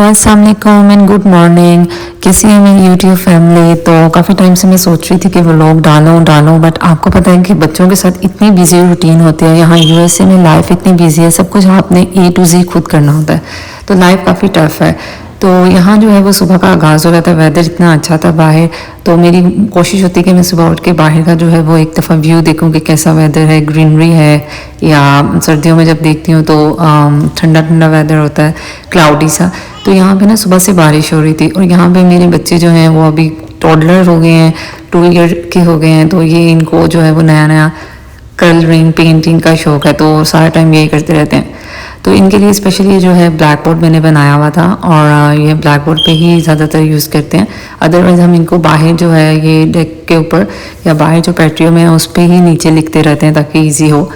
अस्सलाम वालेकुम and good morning. कैसी है मेरी यूट्यूब फैमिली। तो काफ़ी टाइम से मैं सोच रही थी कि व्लॉग डालूं बट आपको पता है कि बच्चों के साथ इतनी बिजी रूटीन होती है। यहाँ यूएसए में लाइफ इतनी बिजी है, सब कुछ आपने ए टू जी खुद करना होता है, तो लाइफ काफ़ी टफ है। तो यहाँ जो है वो सुबह का आगाज़ हो रहा था, वेदर इतना अच्छा था बाहर, तो मेरी कोशिश होती है कि मैं सुबह उठ के बाहर का जो है वो एक दफ़ा व्यू देखूँ कि कैसा वेदर है, ग्रीनरी है। या सर्दियों में जब देखती हूँ तो ठंडा ठंडा वेदर होता है, क्लाउडी सा। तो यहाँ पे ना सुबह से बारिश हो रही थी और यहाँ पे मेरे बच्चे जो हैं वो अभी टॉडलर हो गए हैं, 2 ईयर के हो गए हैं। तो ये इनको जो है वो नया नया कलरिंग पेंटिंग का शौक़ है, तो सारा टाइम यही करते रहते हैं। तो इनके लिए स्पेशली ये जो है ब्लैक बोर्ड मैंने बनाया हुआ था और ये ब्लैक बोर्ड पे ही ज़्यादातर यूज़ करते हैं। अदरवाइज़ हम इनको बाहर जो है ये डेक के ऊपर या बाहर जो पैट्रियो में है उस पर ही नीचे लिखते रहते हैं ताकि ईजी हो।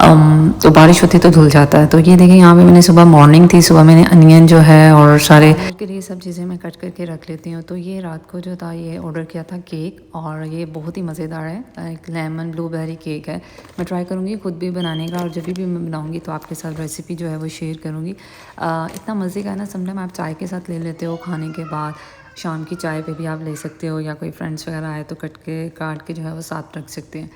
तो बारिश होती तो धुल जाता है। तो ये देखिए यहाँ पे मैंने सुबह मॉर्निंग थी, सुबह मैंने अनियन जो है और सारे के लिए सब चीज़ें मैं कट करके रख लेती हूँ। तो ये रात को जो था ये ऑर्डर किया था केक, और ये बहुत ही मज़ेदार है, एक लेमन ब्लूबेरी केक है। मैं ट्राई करूँगी खुद भी बनाने का, और जब भी मैं बनाऊँगी तो आपके साथ रेसिपी जो है वो शेयर करूँगी। इतना मज़े का है ना, समटाइम आप चाय के साथ ले लेते हो खाने के बाद, शाम की चाय पे भी आप ले सकते हो, या कोई फ्रेंड्स वगैरह आए तो काट के जो है वो साथ रख सकते हैं।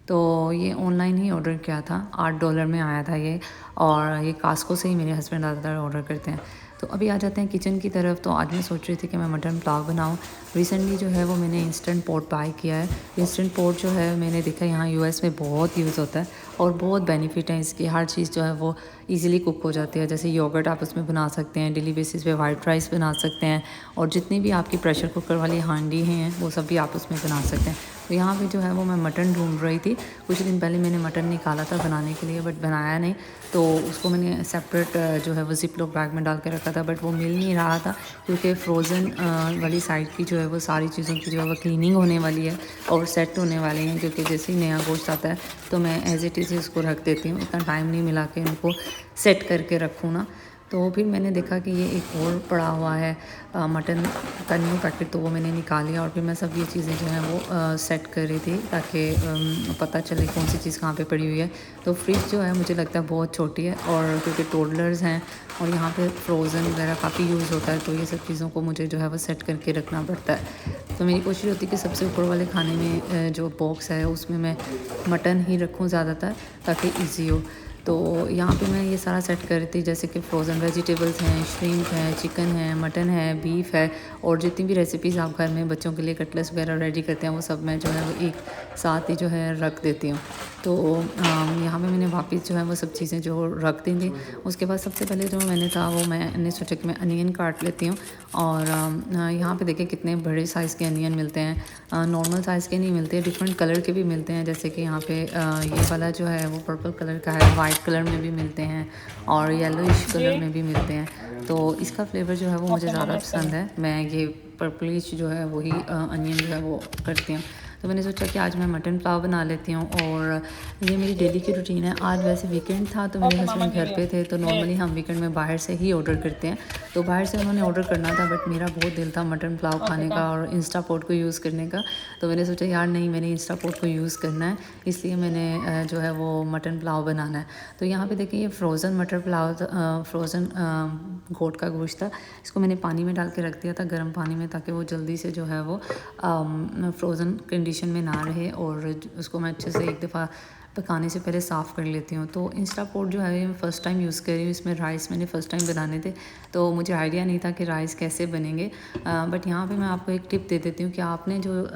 तो ये ऑनलाइन ही ऑर्डर किया था, $8 में आया था ये, और ये कास्को से ही मेरे हस्बैंड ज़्यादातर ऑर्डर करते हैं। तो अभी आ जाते हैं किचन की तरफ। तो आज मैं सोच रही थी कि मैं मटन पुलाव बनाऊं। रिसेंटली जो है वो मैंने इंस्टेंट पॉट बाय किया है। इंस्टेंट पॉट जो है मैंने देखा यहाँ यूएस में बहुत यूज़ होता है और बहुत बेनिफिट है इसकी। हर चीज़ जो है वो इजीली कुक हो जाती है, जैसे योगर्ट आप उसमें बना सकते हैं, डेली बेसिस पे वाइट राइस बना सकते हैं, और जितनी भी आपकी प्रेशर कुकर वाली हांडी हैं वो सब भी आप उसमें बना सकते हैं। तो यहाँ पे जो है वो मैं मटन ढूंढ रही थी। कुछ दिन पहले मैंने मटन निकाला था बनाने के लिए, बट बनाया नहीं, तो उसको मैंने सेपरेट जो है वो जिप लॉक बैग में डाल के रखा था, बट वो मिल नहीं रहा था क्योंकि फ्रोज़न वाली साइड की जो है वो सारी चीज़ों की जो है वो क्लीनिंग होने वाली है और सेट होने वाले हैं, क्योंकि जैसे ही नया गोश्त आता है तो मैं एज इट इज़ उसको रख देती हूँ, इतना टाइम नहीं मिला कि उनको सेट करके रखूँ ना। तो फिर मैंने देखा कि ये एक और पड़ा हुआ है मटन का न्यू पैकेट, तो वो मैंने निकाल लिया, और फिर मैं सब ये चीज़ें जो हैं वो सेट कर रही थी ताकि पता चले कौन सी चीज़ कहाँ पे पड़ी हुई है। तो फ्रिज जो है मुझे लगता है बहुत छोटी है, और क्योंकि टोडलर्स हैं और यहाँ पे फ्रोज़न वगैरह काफ़ी यूज़ होता है, तो ये सब चीज़ों को मुझे जो है वो सेट करके रखना पड़ता है। तो मेरी कोशिश होती है कि सबसे ऊपर वाले खाने में जो बॉक्स है उसमें मैं मटन ही रखूँ ज़्यादातर, ताकि ईजी हो। तो यहाँ पे मैं ये सारा सेट कर रही थी, जैसे कि फ्रोज़न वेजिटेबल्स हैं, श्रिम्प है, चिकन है, मटन है, बीफ है, और जितनी भी रेसिपीज़ आप घर में बच्चों के लिए कटलेट्स वगैरह रेडी करते हैं वो सब मैं जो है वो एक साथ ही जो है रख देती हूँ। तो यहाँ पे मैंने वापस जो है वो सब चीज़ें जो रख दी थी। उसके बाद सबसे पहले जो मैंने था वो मैंने सोचा कि मैं अनियन काट लेती हूँ, और यहाँ पे देखिए कितने बड़े साइज़ के अनियन मिलते हैं, नॉर्मल साइज़ के नहीं मिलते, डिफरेंट कलर के भी मिलते हैं, जैसे कि यहाँ पे ये वाला जो है वो पर्पल कलर का है, वाइट कलर में भी मिलते हैं, और येलोइश कलर में भी मिलते हैं। तो इसका फ्लेवर जो है वो मुझे ज़्यादा पसंद है, मैं ये पर्पलिश जो है वही अनियन जो है वो करती हूँ। तो मैंने सोचा कि आज मैं मटन पुलाव बना लेती हूँ, और ये मेरी डेली की रूटीन है। आज वैसे वीकेंड था तो मेरे हस्बैंड घर पे थे, तो नॉर्मली हम वीकेंड में बाहर से ही ऑर्डर करते हैं, तो बाहर से उन्होंने ऑर्डर करना था, बट मेरा बहुत दिल था मटन पुलाव खाने का और इंस्टा पोट को यूज़ करने का। तो मैंने सोचा यार नहीं, मैंने इंस्टा पोट को यूज़ करना है, इसलिए मैंने जो है वो मटन पुलाव बनाना है। तो यहाँ पे देखिए ये फ्रोज़न मटर पुलाव, फ्रोज़न गोट का गोश्त था, इसको मैंने पानी में डाल के रख दिया था, गर्म पानी में, ताकि वो जल्दी से जो है वो फ्रोज़न कंडीशन में ना रहे, और उसको मैं अच्छे से एक दफ़ा पकाने से पहले साफ़ कर लेती हूँ। तो इंस्टा पोट जो है मैं फ़र्स्ट टाइम यूज़ कर रही हूँ, इसमें राइस मैंने फ़र्स्ट टाइम बनाने थे, तो मुझे आइडिया नहीं था कि राइस कैसे बनेंगे, बट यहाँ पे मैं आपको एक टिप दे देती हूँ कि आपने जो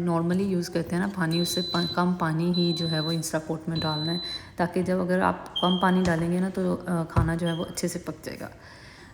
नॉर्मली यूज़ करते हैं ना पानी, उससे कम पानी ही जो है वो इंस्टा पोट में डालना है, ताकि जब अगर आप कम पानी डालेंगे ना तो खाना जो है वो अच्छे से पक जाएगा।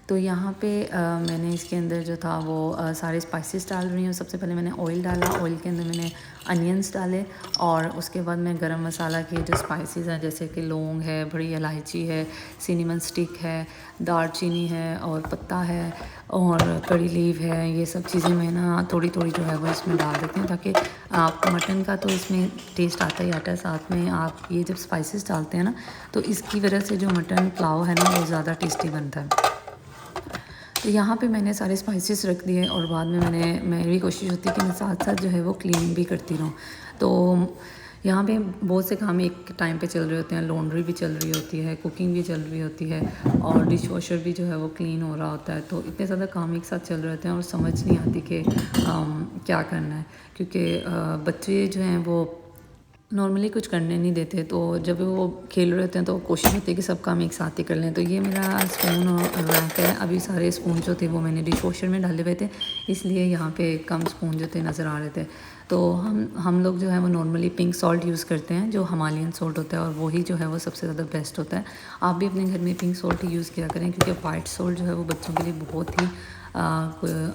तो यहाँ पे मैंने इसके अंदर जो था वो सारे स्पाइसेस डाल रही हूँ। सबसे पहले मैंने ऑयल डाला, ऑयल के अंदर मैंने अनियंस डाले, और उसके बाद मैं गरम मसाला के जो स्पाइसेस हैं, जैसे कि लौंग है, बड़ी इलायची है, सिनेमन स्टिक है, दालचीनी है, और पत्ता है, और कड़ी लीव है, ये सब चीज़ें मैं ना थोड़ी थोड़ी जो है वो इसमें डाल देती हूँ, ताकि आप मटन का तो इसमें टेस्ट आता ही आता है, साथ में आप ये जब स्पाइसेस डालते हैं ना तो इसकी वजह से जो मटन पुलाव है ना वो ज़्यादा टेस्टी बनता है। तो यहाँ पे मैंने सारे स्पाइसेस रख दिए, और बाद में मेरी कोशिश होती है कि मैं साथ साथ जो है वो क्लीनिंग भी करती रहूँ। तो यहाँ पे बहुत से काम एक टाइम पे चल रहे होते हैं, लॉन्ड्री भी चल रही होती है, कुकिंग भी चल रही होती है और डिश वॉशर भी जो है वो क्लीन हो रहा होता है। तो इतने ज़्यादा काम एक साथ चल रहे होते हैं और समझ नहीं आती कि क्या करना है, क्योंकि बच्चे जो हैं वो नॉर्मली कुछ करने नहीं देते। तो जब वो खेल रहे होते हैं तो कोशिश होती है कि सब काम एक साथ ही कर लें। तो ये मेरा स्पून और रैक है। अभी सारे स्पून जो थे वो मैंने डिश वॉशर में डाले हुए थे, इसलिए यहाँ पे कम स्पून जो थे नज़र आ रहे थे। तो हम लोग जो है वो नॉर्मली पिंक सॉल्ट यूज़ करते हैं, जो हिमालयन सॉल्ट होता है, और वही जो है वो सबसे ज़्यादा बेस्ट होता है। आप भी अपने घर में पिंक सॉल्ट ही यूज़ किया करें, क्योंकि वाइट सॉल्ट जो है वो बच्चों के लिए बहुत ही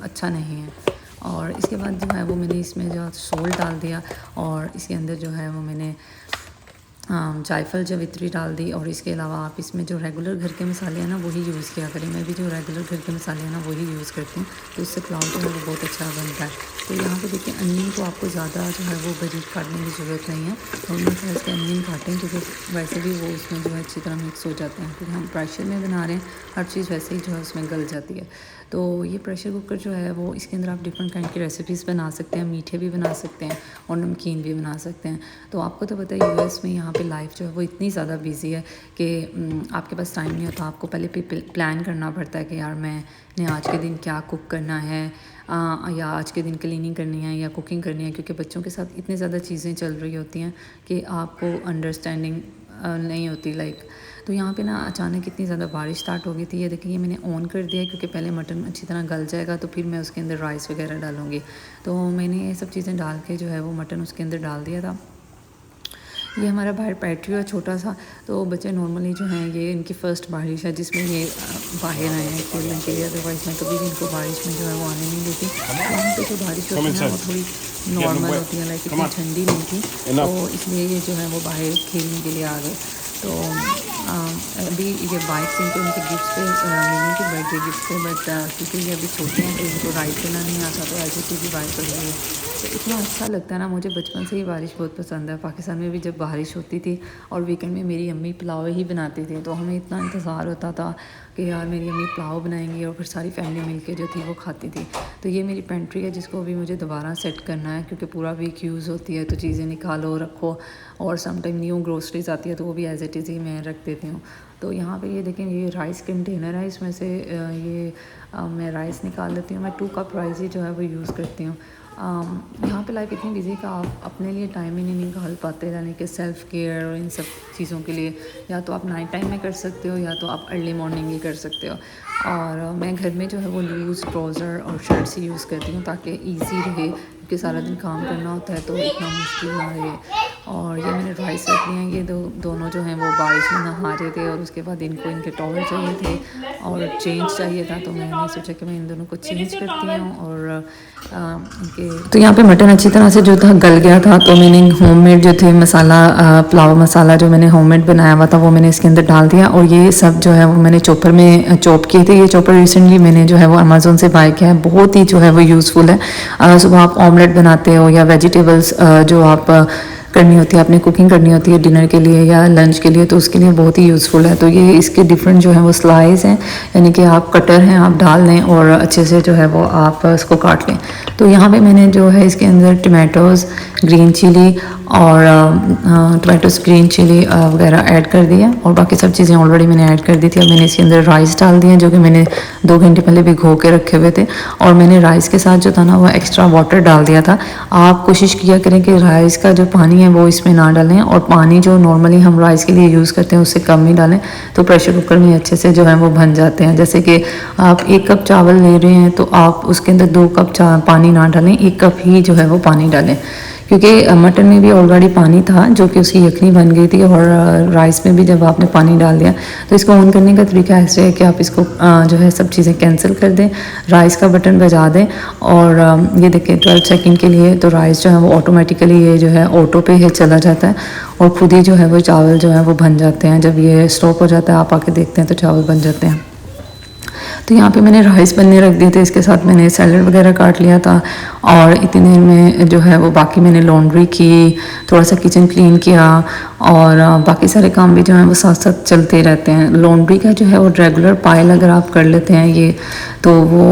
अच्छा नहीं है। और इसके बाद जो है वो मैंने इसमें जो सोल्ट डाल दिया और इसके अंदर जो है वो मैंने जायफल जवित्री डाल दी। और इसके अलावा आप इसमें जो रेगुलर घर के मसाले हैं ना वही यूज़ किया करें। मैं भी जो रेगुलर घर के मसाले हैं ना वही यूज़ करती हूँ, तो इससे पुलाव जो है वो बहुत अच्छा बनता है। तो यहाँ पे देखिए अनियन को आपको ज़्यादा जो है वो बारीक काटने की ज़रूरत नहीं है, नॉर्मल साइज़ के अनियन काटें, क्योंकि वैसे भी वो उसमें जो है अच्छी तरह मिक्स हो जाते हैं, क्योंकि हम प्रेशर में बना रहे हैं, हर चीज़ वैसे ही जो है उसमें गल जाती है। तो ये प्रेशर कुकर जो है वो इसके अंदर आप डिफरेंट काइंड की रेसिपीज़ बना सकते हैं, मीठे भी बना सकते हैं और नमकीन भी बना सकते हैं। तो आपको तो पता है यूएस में यहाँ पे लाइफ जो है वो इतनी ज़्यादा बिजी है कि आपके पास टाइम नहीं होता। आपको पहले प्लान करना पड़ता है कि यार मैंने आज के दिन क्या कुक करना है, या आज के दिन क्लीनिंग करनी है या कुकिंग करनी है, क्योंकि बच्चों के साथ इतनी ज़्यादा चीज़ें चल रही होती हैं कि आपको अंडरस्टैंडिंग नहीं होती लाइक। तो यहाँ पे ना अचानक इतनी ज़्यादा बारिश स्टार्ट हो गई थी। ये देखिए, ये मैंने ऑन कर दिया है क्योंकि पहले मटन अच्छी तरह गल जाएगा तो फिर मैं उसके अंदर राइस वगैरह डालूँगी। तो मैंने ये सब चीज़ें डाल के जो है वो मटन उसके अंदर डाल दिया था। ये हमारा बाहर पैट्री है छोटा सा, तो बच्चे नॉर्मली जो हैं ये इनकी फ़र्स्ट बारिश है जिसमें ये बाहर आए हैं खेलने के लिए। अदरवाइज़ मैं कभी भी इनको बारिश में जो है वो आने नहीं देती। यहाँ पे जो बारिश होती है ना वो थोड़ी नॉर्मल होती है, लाइक इतनी ठंडी नहीं थी, तो इसलिए ये जो है वो बाहर खेलने के लिए आ गए। तो अभी ये बाइक्स इनको उनके गिफ्ट पे मिलने की बर्थडे गिफ्ट पे, बट क्योंकि ये अभी छोटे हैं तो इनको राइड करना नहीं आता, तो ऐसे की भी बाइक कर रही है। तो इतना अच्छा लगता है ना, मुझे बचपन से ही बारिश बहुत पसंद है। पाकिस्तान में भी जब बारिश होती थी और वीकेंड में मेरी अम्मी पुलाव ही बनाती थी, तो हमें इतना इंतज़ार होता था कि यार मेरी अम्मी पुलाव बनाएंगी और फिर सारी फैमिली मिलके जो थी वो खाती थी। तो ये मेरी पेंट्री है जिसको अभी मुझे दोबारा सेट करना है, क्योंकि पूरा वीक यूज़ होती है तो चीज़ें निकालो रखो, और समटाइम न्यू ग्रोसरीज आती है तो वो भी एज़ इट इज़ ही मैं रख देती हूँ। तो यहाँ पे ये देखें, ये राइस कंटेनर है, इसमें से मैं राइस निकाल लेती हूँ। मैं 2 कप राइस ही जो है वो यूज़ करती हूँ। यहाँ पे लाइफ इतनी बिजी का आप अपने लिए टाइम ही नहीं निकाल पाते, यानी कि सेल्फ़ केयर और इन सब चीज़ों के लिए। या तो आप नाइट टाइम में कर सकते हो या तो आप अर्ली मॉर्निंग ही कर सकते हो। और मैं घर में जो है वो लूज़ ट्राउज़र और शर्ट्स ही यूज़ करती हूँ ताकि ईजी रहे, क्योंकि सारा दिन काम करना होता है तो इतना मुश्किल ना रहे। और ये मैंने राइस रख लिए हैं, ये दोनों जो हैं वो बारिश में नहा रहे थे और उसके बाद इनको इनके टॉवल चाहिए थे और चेंज चाहिए था, तो मैंने सोचा कि मैं इन दोनों को चेंज करती हूँ। और इनके तो यहाँ पे मटन अच्छी तरह से जो था गल गया था, तो मैंने होममेड जो थे मसाला, पुलाव मसाला जो मैंने होममेड बनाया हुआ था वो मैंने इसके अंदर डाल दिया। और ये सब जो है वो मैंने चॉपर में चॉप किए थे। ये चॉपर रिसेंटली मैंने जो है वो अमेज़ोन से बाय किया है, बहुत ही जो है वो यूज़फुल है। सुबह आप ऑमलेट बनाते हो या वेजिटेबल्स जो आप करनी होती है, आपने कुकिंग करनी होती है डिनर के लिए या लंच के लिए, तो उसके लिए बहुत ही यूज़फुल है। तो ये इसके डिफरेंट जो है वो स्लाइस हैं, यानी कि आप कटर हैं आप डाल लें और अच्छे से जो है वो आप इसको काट लें। तो यहाँ पे मैंने जो है इसके अंदर टमाटोज़, ग्रीन चिली और टमाटोज़, ग्रीन चिली वगैरह ऐड कर दिया, और बाकी सब चीज़ें ऑलरेडी मैंने ऐड कर दी थी। अब मैंने इसके अंदर राइस डाल दिए जो कि मैंने 2 घंटे पहले भिगो के रखे हुए थे, और मैंने राइस के साथ जो था ना वो एक्स्ट्रा वाटर डाल दिया था। आप कोशिश किया करें कि राइस का जो पानी है वो इसमें ना डालें, और पानी जो नॉर्मली हम राइस के लिए यूज़ करते हैं उससे कम ही डालें, तो प्रेशर कुकर में अच्छे से जो है वो बन जाते हैं। जैसे कि आप 1 कप चावल ले रहे हैं तो आप उसके अंदर 2 कप पानी ना डालें, 1 कप ही जो है वो पानी डालें, क्योंकि मटन में भी ऑलरेडी पानी था जो कि उसकी यखनी बन गई थी, और राइस में भी जब आपने पानी डाल दिया। तो इसको ऑन करने का तरीका ऐसे है कि आप इसको जो है सब चीज़ें कैंसिल कर दें, राइस का बटन बजा दें, और ये देखिए 12 सेकंड के लिए तो राइस जो है वो ऑटोमेटिकली ये जो है ऑटो पे है चला जाता है, और खुद ही जो है वो चावल जो है वो बन जाते हैं। जब ये स्टॉप हो जाता है आप आके देखते हैं तो चावल बन जाते हैं। तो यहाँ पे मैंने राइस बनने रख दिए थे, इसके साथ मैंने सैलड वगैरह काट लिया था और इतनी देर में जो है वो बाकी मैंने लॉन्ड्री की, थोड़ा सा किचन क्लीन किया और बाकी सारे काम भी जो हैं वो साथ साथ चलते रहते हैं। लॉन्ड्री का जो है वो रेगुलर पाइल अगर आप कर लेते हैं ये तो वो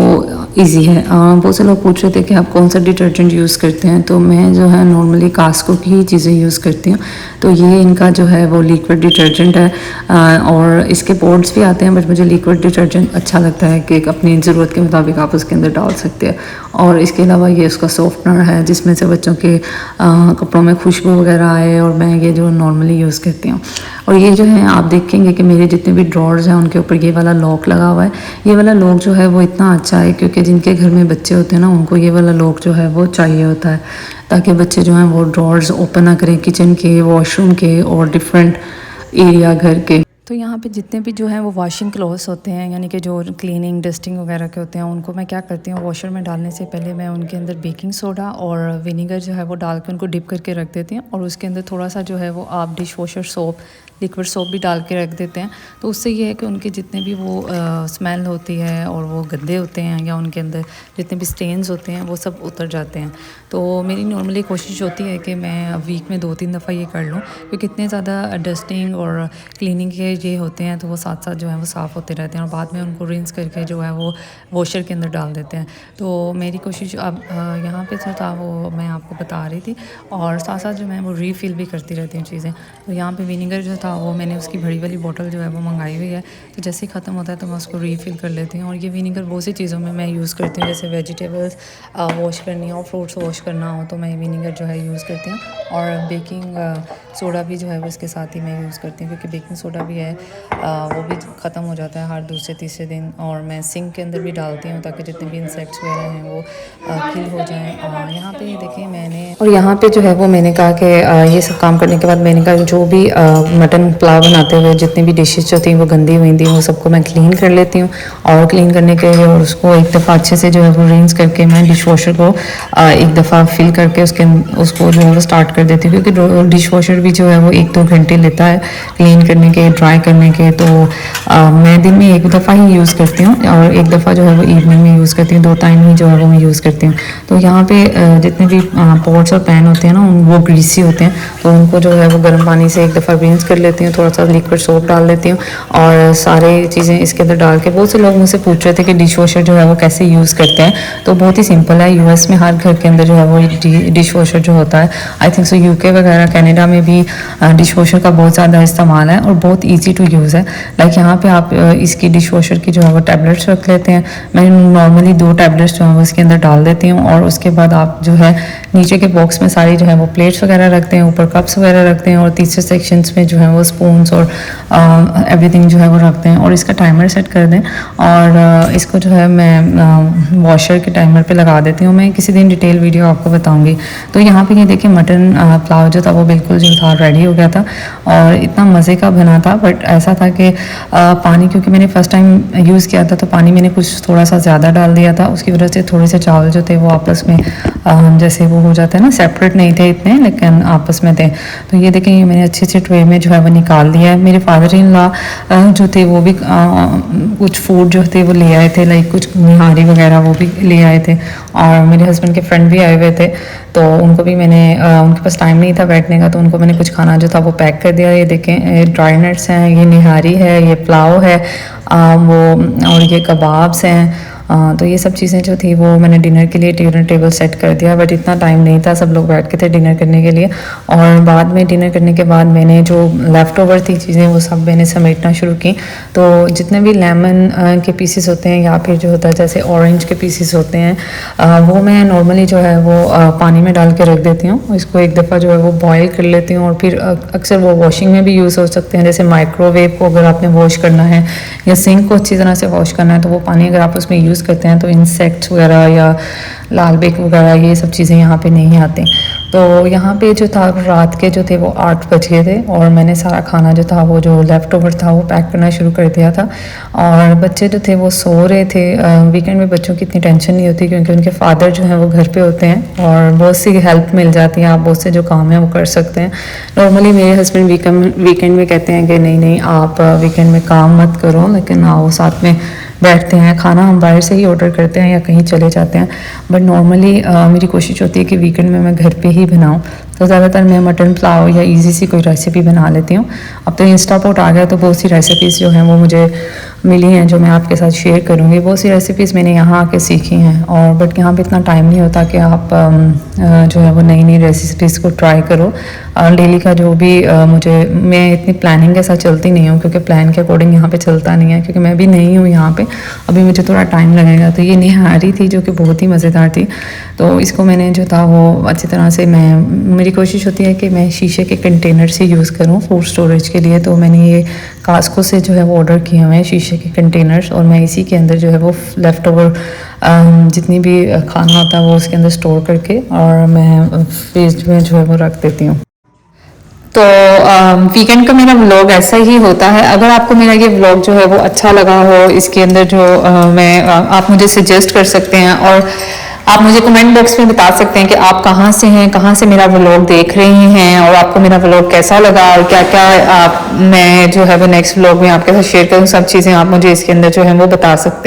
इजी है। बहुत से लोग पूछ रहे थे कि आप कौन सा डिटर्जेंट यूज़ करते हैं, तो मैं जो है नॉर्मली कास्को की ही चीज़ें यूज़ करती हूँ। तो ये इनका जो है वो लिक्विड डिटर्जेंट है और इसके पॉड्स भी आते हैं, बट मुझे लिक्विड डिटर्जेंट अच्छा लगता है कि अपनी ज़रूरत के मुताबिक आप उसके अंदर डाल सकते हैं। और इसके अलावा ये उसका सॉफ्टनर है जिसमें से बच्चों के कपड़ों में खुशबू वगैरह आए, और मैं ये जो नॉर्मली यूज़ करती हूँ। और ये जो है आप देखेंगे कि मेरे जितने भी ड्रॉर्स हैं उनके ऊपर ये वाला लॉक लगा हुआ है। ये वाला लॉक जो है वो इतना अच्छा है क्योंकि जिनके घर में बच्चे होते हैं ना उनको ये वाला लॉक जो है वो चाहिए होता है, ताकि बच्चे जो हैं वो ड्रॉर्स ओपन ना करें किचन के, वॉशरूम के और डिफरेंट एरिया घर के। तो यहाँ पे जितने भी जो हैं वो वॉशिंग क्लॉथ्स होते हैं, यानी कि जो क्लीनिंग डस्टिंग वगैरह के होते हैं, उनको मैं क्या करती हूँ, वॉशर में डालने से पहले मैं उनके अंदर बेकिंग सोडा और विनीगर जो है वो डाल के उनको डिप करके रख देती हूँ, और उसके अंदर थोड़ा सा जो है वो आप dish washer soap, liquid soap भी डाल के रख देते हैं। तो उससे ये है कि उनके जितने भी वो स्मेल होती है और वो गंदे होते हैं या उनके अंदर जितने भी स्टेन्स होते हैं वो सब उतर जाते हैं। तो मेरी नॉर्मली कोशिश होती है कि मैं वीक में 2-3 दफ़ा ये कर लूँ, क्योंकि इतने ज़्यादा डस्टिंग और क्लीनिंग के ये होते हैं तो वो साथ साथ जो है वो साफ़ होते रहते हैं, और बाद में उनको रिंस करके जो है वो वॉशर के अंदर डाल देते हैं। तो मेरी कोशिश अब यहाँ पे जो था वो मैं आपको बता रही थी, और साथ साथ जो मैं वो रीफ़िल भी करती रहती हूँ चीज़ें। तो यहाँ पे विनीगर जो था वो मैंने उसकी बड़ी वाली बोतल जो है वो मंगाई हुई है, तो जैसे ही ख़त्म होता है तो मैं उसको रीफ़िल कर लेती हूँ। और ये विनीगर बहुत सी चीज़ों में मैं यूज़ करती हूँ, जैसे वेजिटेबल्स वॉश करनी हो, फ्रूट्स वॉश करना हो, तो मैं विनीगर जो है यूज़ करती हूँ। और बेकिंग सोडा भी जो है वो इसके साथ ही मैं यूज़ करती हूँ, क्योंकि बेकिंग सोडा भी है वो भी ख़त्म हो जाता है हर दूसरे तीसरे दिन। और मैं सिंक के अंदर भी डालती हूँ ताकि जितने भी इंसेक्ट्स वगैरह हैं वो किल हो जाएँ। यहाँ पे देखिए मैंने, और यहाँ पे जो है वो मैंने कहा कि ये सब काम करने के बाद मैंने कहा जो भी मटन पुलाव बनाते हुए जितनी भी डिशेस जो थी वो गंदी हुई थी वो सबको मैं क्लीन कर लेती हूँ। और क्लीन करने के लिए और उसको एक दफ़ा अच्छे से जो है वो रिंस करके मैं डिश वॉशर को एक दफ़ा फिल करके उसको जो है वो स्टार्ट कर देती हूँ, क्योंकि डिश वॉशर भी जो है वो 1-2 घंटे लेता है क्लीन करने के, ड्राई करने के। तो मैं दिन में एक दफ़ा ही यूज़ करती हूँ और एक दफ़ा जो है वो इवनिंग में यूज़ करती हूँ, 2 टाइम ही जो है वो मैं यूज़ करती हूँ। तो यहाँ पे जितने भी पॉट्स और पैन होते हैं ना वो ग्रीसी होते हैं, तो उनको जो है वो गर्म पानी से एक दफ़ा रिंस कर लेती हूँ, थोड़ा सा लिक्विड सोप डाल देती हूँ और सारे चीज़ें इसके अंदर डाल के। बहुत से लोग मुझसे पूछ रहे थे कि डिश वॉशर जो है वो कैसे यूज़ करते हैं, तो बहुत ही सिंपल है। यूएस में हर घर के अंदर जो है वो डिश वॉशर जो होता है, आई थिंक सो यूके वगैरह कनाडा में भी डिश वॉशर का बहुत ज़्यादा इस्तेमाल है और बहुत ईजी टू यूज़ है। लाइक यहाँ पे आप इसकी डिश वॉशर की जो है वो टैबलेट्स रख लेते हैं। मैं नॉर्मली 2 टैबलेट्स जो है वो इसके अंदर डाल देती हूँ, और उसके बाद आप जो है नीचे के बॉक्स में सारी जो है वो प्लेट्स वगैरह रखते हैं, ऊपर कप्स वगैरह रखते हैं, और तीसरे सेक्शंस में जो है वो स्पून्स और एवरीथिंग जो है वो रखते हैं। और इसका टाइमर सेट कर दें, और इसको जो है मैं वॉशर के टाइमर पे लगा देती हूँ। मैं किसी दिन डिटेल वीडियो आपको बताऊँगी। तो यहाँ पे ये देखिए मटन पुलाव जो था वो बिल्कुल जो था रेडी हो गया था और इतना मज़े का बना था। बट ऐसा था कि पानी, क्योंकि मैंने फ़र्स्ट टाइम यूज़ किया था तो पानी मैंने कुछ थोड़ा सा ज़्यादा डाल दिया था, उसकी वजह से थोड़े से चावल जो थे वो आपस में जैसे वो हो जाता है ना, सेपरेट नहीं थे इतने, लेकिन आपस में थे। तो ये देखें ये मैंने अच्छे से ट्रे में जो है वो निकाल दिया है। मेरे फादर इन लॉ जो थे वो भी कुछ फूड जो थे वो ले आए थे, लाइक कुछ निहारी वगैरह वो भी ले आए थे, और मेरे हस्बैंड के फ्रेंड भी आए हुए थे, तो उनको भी मैंने उनके पास टाइम नहीं था बैठने का, तो उनको मैंने कुछ खाना जो था वो पैक कर दिया। ये देखें ड्राई नट्स हैं, ये निहारी है, ये पुलाव है वो, और ये कबाब्स हैं। तो ये सब चीज़ें जो थी वो मैंने डिनर के लिए डिनर टेबल सेट कर दिया, बट इतना टाइम नहीं था, सब लोग बैठ के थे डिनर करने के लिए। और बाद में डिनर करने के बाद मैंने जो लेफ़्ट ओवर थी चीज़ें वो सब मैंने समेटना शुरू की। तो जितने भी लेमन के पीसेस होते हैं या फिर जो होता है जैसे ऑरेंज के पीसेस होते हैं वो मैं नॉर्मली जो है वो पानी में डाल के रख देती हूँ। इसको एक दफ़ा जो है वो बॉयल कर लेती हूँ, और फिर अक्सर वो वॉशिंग में भी यूज़ हो सकते हैं, जैसे माइक्रोवेव को अगर आपने वॉश करना है या सिंक को अच्छी तरह से वॉश करना है, तो वो पानी अगर आप उसमें यूज़ करते हैं तो इंसेक्ट्स वगैरह या लाल बेक वगैरह ये सब चीज़ें यहाँ पे नहीं आती। तो यहाँ पे जो था रात के जो थे वो 8 बज गए थे, और मैंने सारा खाना जो था वो जो लेफ़्ट ओवर था वो पैक करना शुरू कर दिया था। और बच्चे जो थे वो सो रहे थे। वीकेंड में बच्चों की इतनी टेंशन नहीं होती, क्योंकि उनके फादर जो हैं वो घर पे होते हैं और बहुत सी हेल्प मिल जाती है, आप बहुत से जो काम है वो कर सकते हैं। नॉर्मली मेरे हस्बैंड वीकेंड में कहते हैं कि नहीं नहीं आप वीकेंड में काम मत करो, लेकिन आओ साथ में बैठते हैं। खाना हम बाहर से ही ऑर्डर करते हैं या कहीं चले जाते हैं, बट नॉर्मली मेरी कोशिश होती है कि वीकेंड में मैं घर पे ही बनाऊँ। तो ज़्यादातर मैं मटन पुलाव या इजी सी कोई रेसिपी बना लेती हूँ। अब तो इंस्टा पोर्ट आ गया तो बहुत सी रेसिपीज़ जो हैं वो मुझे मिली हैं जो मैं आपके साथ शेयर करूँगी। बहुत सी रेसिपीज़ मैंने यहाँ आके सीखी हैं, और बट यहाँ पे इतना टाइम नहीं होता कि आप जो है वो नई नई रेसिपीज़ को ट्राई करो। डेली का जो भी मैं इतनी प्लानिंग के साथ चलती नहीं हूँ, क्योंकि प्लान के अकॉर्डिंग यहाँ पे चलता नहीं है, क्योंकि मैं भी नई हूँ यहाँ पे, अभी मुझे थोड़ा टाइम लगेगा। तो ये निहारी थी जो कि बहुत ही मज़ेदार थी, तो इसको मैंने जो था वो अच्छी तरह से मेरी कोशिश होती है कि मैं शीशे के कंटेनर से यूज़ करूँ फूड स्टोरेज के लिए। तो मैंने ये कास्को से जो है वो ऑर्डर किए हुए हैं शीशे के कंटेनर्स, और मैं इसी के अंदर जो है वो लेफ़्ट ओवर जितनी भी खाना होता है वो उसके अंदर स्टोर करके और मैं फ्रिज में जो है वो रख देती हूँ। तो वीकेंड का मेरा व्लॉग ऐसा ही होता है। अगर आपको मेरा ये व्लॉग जो है वो अच्छा लगा हो, इसके अंदर जो आप मुझे सजेस्ट कर सकते हैं, और आप मुझे कमेंट बॉक्स में बता सकते हैं कि आप कहाँ से हैं, कहाँ से मेरा व्लॉग देख रहे हैं, और आपको मेरा व्लॉग कैसा लगा, और क्या क्या मैं जो है वो नेक्स्ट व्लॉग में आपके साथ शेयर करूँ। सब चीज़ें आप मुझे इसके अंदर जो है वो बता सकते हैं।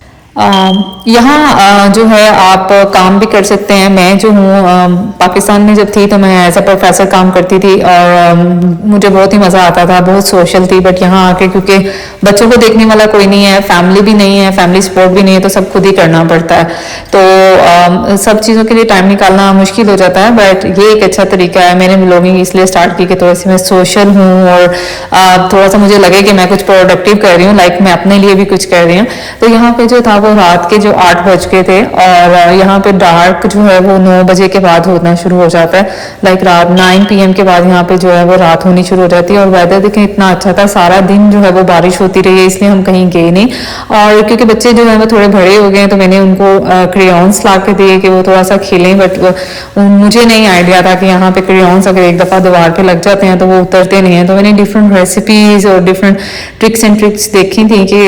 यहाँ जो है आप काम भी कर सकते हैं। मैं जो हूँ पाकिस्तान में जब थी तो मैं एज अ प्रोफेसर काम करती थी, और मुझे बहुत ही मज़ा आता था, बहुत सोशल थी। बट यहाँ आके क्योंकि बच्चों को देखने वाला कोई नहीं है, फैमिली भी नहीं है, फैमिली सपोर्ट भी नहीं है, तो सब खुद ही करना पड़ता है। तो सब चीज़ों के लिए टाइम निकालना मुश्किल हो जाता है। बट ये एक अच्छा तरीका है। मैंने ब्लॉगिंग इसलिए स्टार्ट की कि थोड़ा सी मैं सोशल हूँ, और थोड़ा सा मुझे लगे कि मैं कुछ प्रोडक्टिव कर रही हूँ, लाइक मैं अपने लिए भी कुछ कर रही हूँ। तो यहाँ पे जो था वो रात के जो 8 बज गए थे, और यहाँ पे डार्क जो है वो 9 बजे के बाद होना शुरू हो जाता है। लाइक रात 9 PM के बाद यहाँ पे जो है वो रात होनी शुरू हो जाती है। और वेदर देखें इतना अच्छा था, सारा दिन जो है वो बारिश होती रही है, इसलिए हम कहीं गए नहीं। और क्योंकि बच्चे जो है वो थोड़े बड़े हो गए हैं, तो मैंने उनको क्रेयॉन्स ला के दिए कि वो थोड़ा सा खेलें। बट मुझे नहीं आइडिया था कि यहाँ पे क्रेयॉन्स अगर एक दफ़ा दीवार पे लग जाते हैं तो वो उतरते नहीं हैं। तो मैंने डिफरेंट रेसिपीज़ और डिफरेंट ट्रिक्स एंड ट्रिक्स देखी थी कि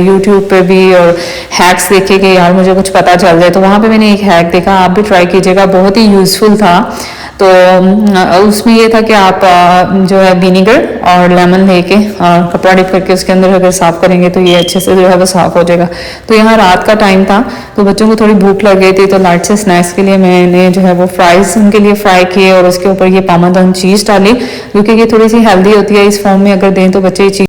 यूट्यूब पे भी, और हैक्स देखे कि यार मुझे कुछ पता चल जाए। तो वहाँ पे मैंने एक हैक देखा, आप भी ट्राई कीजिएगा, बहुत ही यूज़फुल था। तो उसमें ये था कि आप जो है विनीगर और लेमन लेके और कपड़ा डिप करके उसके अंदर अगर साफ़ करेंगे तो ये अच्छे से जो है वो साफ़ हो जाएगा। तो यहाँ रात का टाइम था, तो बच्चों को थोड़ी भूख लग गई थी, तो लाइट से स्नैक्स के लिए मैंने जो है वो फ्राइज़ उनके लिए फ्राई किए, और उसके ऊपर ये पामादान चीज़ डाली, क्योंकि ये थोड़ी सी हेल्दी होती है। इस फॉर्म में अगर दें तो बच्चे